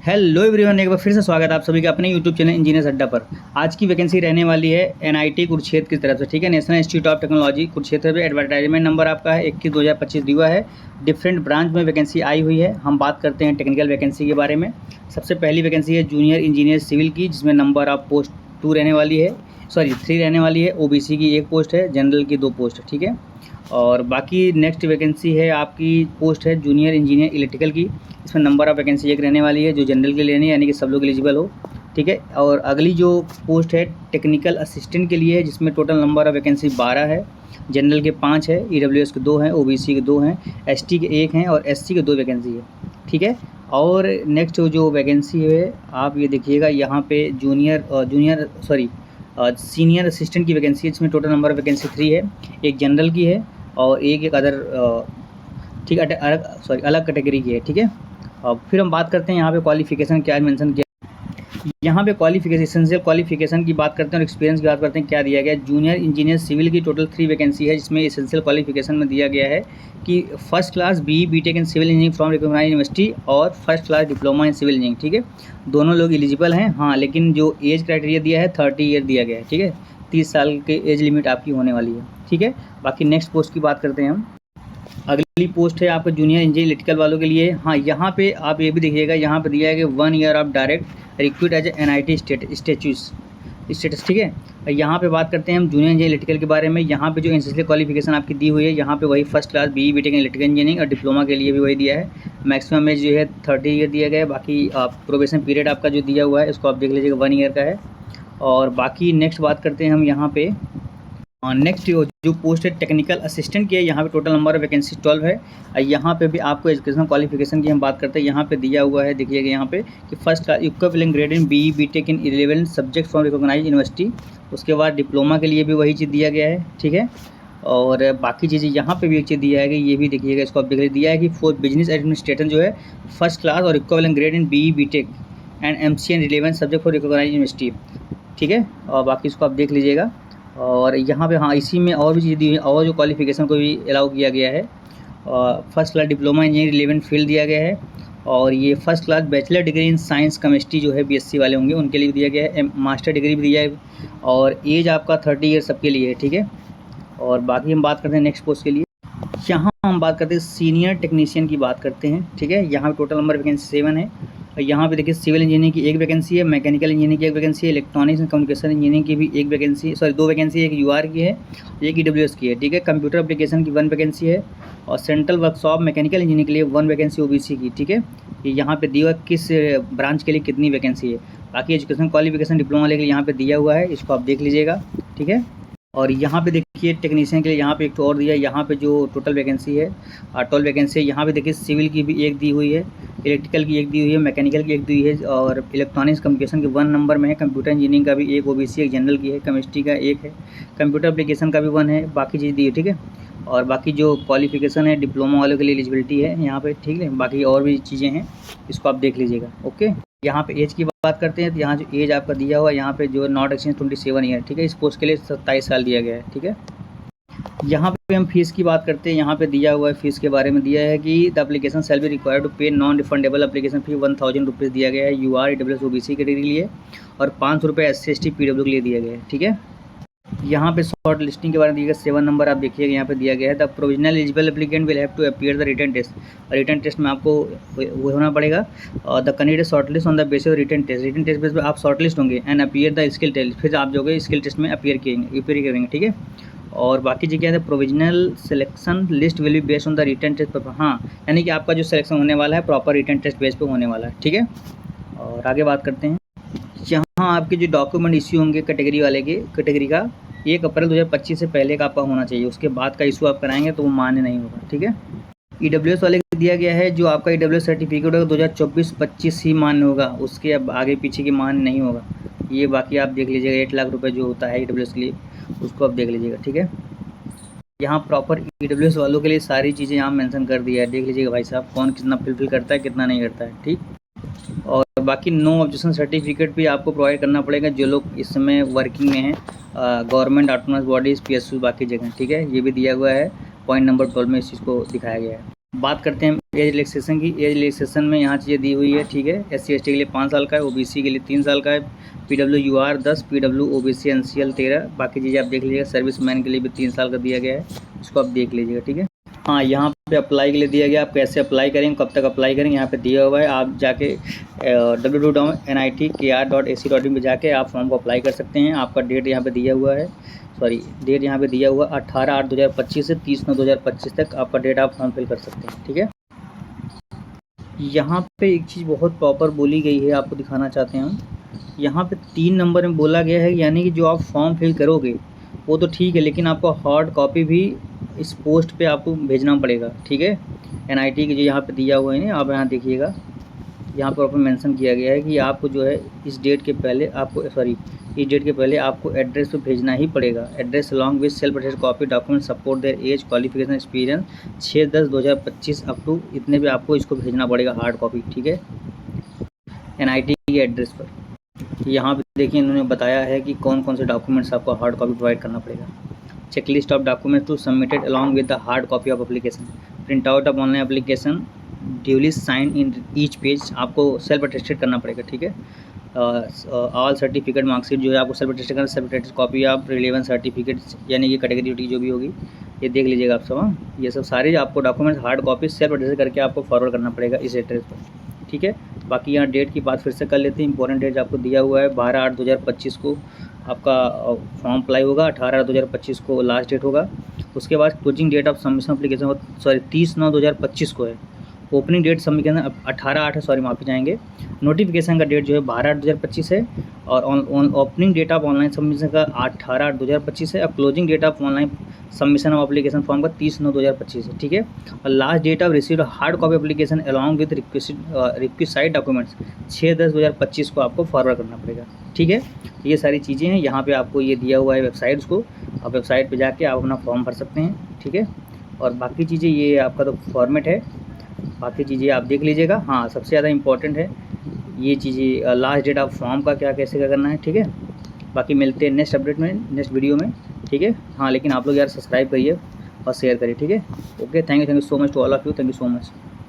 Hello everyone, एक बार फिर से स्वागत है आप सभी का अपने यूट्यूब चैनल इंजीनियर्स अड्डा पर। आज की वैकेंसी रहने वाली है एनआईटी कुरुक्षेत्र की तरफ से, ठीक है। National institute of technology Kurukshetra पे एडवर्टाइजमेंट नंबर आपका है 21/2025 दिया है। डिफरेंट ब्रांच में वैकेंसी आई हुई है। हम बात करते हैं टेक्निकल वैकेंसी के बारे में। सबसे पहली वैकेंसी है जूनियर इंजीनियर सिविल की, जिसमें नंबर ऑफ पोस्ट 2 रहने वाली है, 3 रहने वाली है। ओबीसी की 1 पोस्ट है, जनरल की 2 पोस्ट है, ठीक है। और बाकी नेक्स्ट वैकेंसी है आपकी पोस्ट है जूनियर इंजीनियर इलेक्ट्रिकल की। इसमें नंबर ऑफ वैकेंसी 1 रहने वाली है, जो जनरल के लिए नहीं है, यानी कि सब लोग एलिजिबल हो, ठीक है। और अगली जो पोस्ट है टेक्निकल असिस्टेंट के लिए है, जिसमें टोटल नंबर ऑफ वैकेंसी 12 है। जनरल के 5 है, ईडब्ल्यूएस के 2 हैं, ओबीसी के 2 हैं, एसटी के 1 हैं और एससी के 2 वैकेंसी है, ठीक है। और नेक्स्ट जो वैकेंसी है आप ये देखिएगा, यहाँ पे सीनियर असिस्टेंट की वैकेंसी है, जिसमें टोटल नंबर ऑफ वैकेंसी 3 है। एक जनरल की है और एक अदर ठीक है अलग कैटेगरी की है, ठीक है। अब फिर हम बात करते हैं यहाँ पे क्वालिफिकेशन क्या मेंशन किया। यहाँ पे क्वालिफिकेशन, एसेंशियल क्वालिफिकेशन की बात करते हैं और एक्सपीरियंस की बात करते हैं। क्या दिया गया है, जूनियर इंजीनियर सिविल की टोटल 3 वैकेंसी है, जिसमें एसेंशियल क्वालिफिकेशन में दिया गया है कि first class BE BTech in civil engineering from recognised university और first class diploma in civil engineering, ठीक है। दोनों लोग एलिजिबल हैं, हाँ। लेकिन जो एज क्राइटेरिया दिया है 30 ईयर दिया गया है, ठीक है। 30 साल के एज लिमिट आपकी होने वाली है, ठीक है। बाकी नेक्स्ट पोस्ट की बात करते हैं हम। अगली पोस्ट है आपका जूनियर इंजीनियर इलेक्ट्रिकल वालों के लिए, हाँ। यहाँ पे आप ये भी देखिएगा, यहाँ पे दिया है कि 1 year of direct recruit as NIT status, ठीक है। यहाँ पे बात करते हैं हम जूनियर इंजीनियर इलेक्ट्रिकल के बारे में। यहाँ पे जो एसेंशियल क्वालिफिकेशन आपकी दी हुई है, यहाँ पे वही first class BE BTech electrical engineering और डिप्लोमा के लिए भी वही दिया है। मैक्सिमम एज जो है 30 ईयर दिया गया है। बाकी प्रोबेशन पीरियड आपका जो दिया हुआ है इसको आप देख लीजिएगा, 1 ईयर का है। और बाकी नेक्स्ट बात करते हैं हम यहाँ पे नेक्स्ट जो पोस्ट है टेक्निकल असिस्टेंट की है। यहाँ पे टोटल नंबर ऑफ वैकेंसी 12 है। यहाँ पे भी आपको एजुकेशनल क्वालिफिकेशन की हम बात करते हैं। यहाँ पे दिया हुआ है, देखिएगा यहाँ पे कि first class equivalent grade in BE BTech in 11 subject from recognised university. उसके बाद डिप्लोमा के लिए भी वही चीज़ दिया गया है, ठीक है। और बाकी चीज़ें यहाँ पे भी एक चीज़ दिया है कि ये भी देखिएगा, इसको आप देख दिया है कि फॉर बिजनेस एडमिनिस्ट्रेटर जो है फर्स्ट क्लास और equivalent grade in BE BTech and MCA in 11 subject for recognised university, ठीक है। और बाकी इसको आप देख लीजिएगा। और यहाँ पे हाँ, इसी में और भी चीज़ दी हुई, और जो क्वालिफिकेशन को भी अलाउ किया गया है। First class diploma engineering 11 field दिया गया है। और ये first class bachelor degree in science chemistry जो है BSc वाले होंगे उनके लिए भी दिया गया है। मास्टर डिग्री भी दिया है। और एज आपका 30 ईयर सबके लिए है, ठीक है। और बाकी हम बात करते हैं नेक्स्ट पोस्ट के लिए। यहाँ हम बात करते हैं सीनियर टेक्नीशियन की बात करते हैं, ठीक है। यहाँ पे टोटल नंबर वैकेंसी 7 है। यहाँ पे देखिए सिविल इंजीनियरिंग की 1 वैकेंसी है, मैकेनिकल इंजीनियरिंग की 1 वैकेंसी है, इलेक्ट्रॉनिक्स एंड कम्युनिकेशन इंजीनियरिंग की भी 1 वैकेंसी, 2 वैकेंसी, एक UR की है, एक EWS की है, ठीक है। कंप्यूटर एप्लीकेशन की 1 वैकेंसी है। और सेंट्रल वर्कशॉप मैकेनिकल इंजीनियरिंग के लिए 1 वैकेंसी OBC की, ठीक है। ये यहाँ पे दिया हुआ किस ब्रांच के लिए कितनी वैकेंसी है। बाकी एजुकेशन क्वालिफिकेशन डिप्लोमा वाले के लिए यहाँ पे दिया हुआ है, इसको आप देख लीजिएगा, ठीक है। और यहाँ पे देखिए टेक्नीशियन के लिए यहाँ पे एक तो और दिया है। यहाँ पे जो टोटल वैकेंसी है 12 वैकेंसी है। यहाँ पे देखिए सिविल की भी 1 दी हुई है, इलेक्ट्रिकल की 1 दी हुई है, मैकेनिकल की 1 दी हुई है और इलेक्ट्रॉनिक्स कम्युनिकेशन की 1 नंबर में है। कंप्यूटर इंजीनियरिंग का भी 1 OBC, 1 जनरल की है, केमिस्ट्री का 1 है, कंप्यूटर एप्लीकेशन का भी 1 है। बाकी चीज़ दी है, ठीक है। और बाकी जो क्वालिफिकेशन है डिप्लोमा वालों के लिए एलिजिबिलिटी है यहाँ पे, ठीक है। बाकी और भी चीज़ें हैं, इसको आप देख लीजिएगा, ओके। यहाँ पे एज की बात करते हैं तो यहाँ जो एज आपका दिया हुआ है, यहाँ पे जो नॉट एक्सीड 27 ईयर, ठीक है। इस पोस्ट के लिए 27 साल दिया गया है, ठीक है। यहाँ पे हम फीस की बात करते हैं। यहाँ पे दिया हुआ है फीस के बारे में दिया है कि the application shall be required to pay non refundable application fee 1000 rupees दिया गया है UR EWS OBC कैटेगरी के लिए और 500 रुपये SC ST PW के लिए दिया गया है, ठीक है। यहाँ पे शॉर्ट लिस्टिंग के बारे में दिया गया 7 नंबर, आप देखिएगा यहाँ पे दिया गया है the provisional eligible applicant will have to appear the written test. Written test में आपको वो होना पड़ेगा। और the candidate short list on the basis of written test base पर आप शॉर्ट लिस्ट होंगे and appear the skill test, फिर आप जो है स्किल टेस्ट में अपीयर करेंगे, ठीक है। और बाकी चीज़ क्या है, provisional selection list will be based on the written test पर, हाँ, यानी कि आपका जो सिलेक्शन होने वाला है प्रॉपर रिटन टेस्ट बेस पे होने वाला है, ठीक है। और आगे बात करते हैं। यहाँ आपके जो डॉक्यूमेंट इश्यू होंगे कैटेगरी का 1 अप्रैल 2025 से पहले का आपका होना चाहिए। उसके बाद का इशू आप कराएंगे तो वो मान्य नहीं होगा, ठीक है। EWS वाले को दिया गया है, जो आपका EWS सर्टिफिकेट होगा 2024-25 ही मान्य होगा, उसके अब आगे पीछे की मान्य नहीं होगा। ये बाकी आप देख लीजिएगा, 8 लाख रुपए जो होता है EWS के लिए, उसको आप देख लीजिएगा, ठीक है। यहाँ प्रॉपर EWS वालों के लिए सारी चीज़ें यहाँ मेंशन कर दिया है, देख लीजिएगा भाई साहब कौन कितना फुलफिल करता है कितना नहीं करता है, ठीक। और बाकी नो ऑब्जेक्शन सर्टिफिकेट भी आपको प्रोवाइड करना पड़ेगा जो लोग इस समय वर्किंग में हैं, गवर्नमेंट ऑटोनोमस बॉडीज़ PSU बाकी जगह, ठीक है। ये भी दिया हुआ है पॉइंट नंबर 12 में इस चीज़ को दिखाया गया है। बात करते हैं एज रिलैक्सेशन की। एज रिलैक्सेशन में यहाँ चीज़ें दी हुई है, ठीक है। SC/ST के लिए 5 साल का है, OBC के लिए 3 साल का है, PWUR 10, PW OBC NCL 13। बाकी चीज़ें आप देख लीजिएगा। सर्विस मैन के लिए भी 3 साल का दिया गया है, इसको आप देख लीजिएगा, ठीक है। हाँ, यहाँ पे अप्लाई के लिए दिया गया, आप कैसे अप्लाई करेंगे, कब तक अप्लाई करेंगे, यहाँ पे दिया हुआ है। आप जाके www.nitkr.ac.in पे जाके आप फॉर्म को अप्लाई कर सकते हैं। आपका डेट यहाँ पे दिया हुआ है, डेट यहाँ पे दिया हुआ 18/8/2025 से 30/9/2025 तक आपका डेट आप फॉर्म फिल कर सकते हैं, ठीक है। यहाँ पे एक चीज़ बहुत प्रॉपर बोली गई है, आपको दिखाना चाहते हैं हम। यहाँ पे 3 नंबर में बोला गया है, यानी कि जो आप फॉर्म फिल करोगे वो तो ठीक है, लेकिन आपको हार्ड कॉपी भी इस पोस्ट पे आपको भेजना पड़ेगा, ठीक है। NIT की जो यहाँ पे दिया हुआ है ना, आप यहाँ देखिएगा, यहाँ पर आपको मेंशन किया गया है कि आपको जो है इस डेट के पहले आपको एड्रेस पे भेजना ही पड़ेगा। Address along with self attested copy document support their as qualification experience 6/10/2025 up to इतने पे आपको इसको भेजना पड़ेगा हार्ड कॉपी, ठीक है, NIT के एड्रेस पर। यहाँ पे देखिए इन्होंने बताया है कि कौन कौन से डॉक्यूमेंट्स आपको हार्ड कॉपी प्रोवाइड करना पड़ेगा। Checklist of documents to submitted along with the hard copy of application, print out of online application duly sign in each page, आपको सेल्फ अटेस्टेड करना पड़ेगा, ठीक है। ऑल सर्टिफिकेट मार्कशीट जो है आपको सेल्फ अटेस्टेड करना, self attested copy of relevant certificates, यानी कि कैटेगरी जो भी होगी, ये देख लीजिएगा आप सब। हाँ, ये सब सारे आपको documents hard copy self attested करके आपको फॉरवर्ड करना पड़ेगा इस एड्रेस पर, ठीक है। बाकी यहाँ डेट की बात फिर से कर लेते हैं। इंपॉर्टेंट डेट आपको दिया हुआ है 12/8/2025 को आपका फॉर्म अप्लाई होगा, 18/8/2025 को लास्ट डेट होगा। उसके बाद closing date of submission application 30/9/2025 को है। ओपनिंग डेट सबमिशन 18/8 माफ़ी चाहेंगे। नोटिफिकेशन का डेट जो है 12/8/2025 है, और opening date of online submission का 18/8/2025 है, और closing date of online submission of application form का 30/9/2025 है, ठीक है। और last date of receive hard copy application along with requested documents 6/10/2025 को आपको फॉरवर्ड करना पड़ेगा, ठीक है। ये सारी चीज़ें हैं, यहाँ पे आपको ये दिया हुआ है वेबसाइट्स को, आप वेबसाइट पे जाके आप अपना फॉर्म भर सकते हैं, ठीक है। और बाकी चीज़ें ये आपका तो फॉर्मेट है, बाकी चीज़ें आप देख लीजिएगा। हाँ, सबसे ज़्यादा इंपॉर्टेंट है ये चीज़ें, लास्ट डेट ऑफ फॉर्म का कैसे करना है, ठीक है। बाकी मिलते हैं नेक्स्ट अपडेट में, नेक्स्ट वीडियो में, ठीक है। हाँ, लेकिन आप लोग यार सब्सक्राइब करिए और शेयर करिए, ठीक है। Okay, thank you so much to all of you, thank you so much.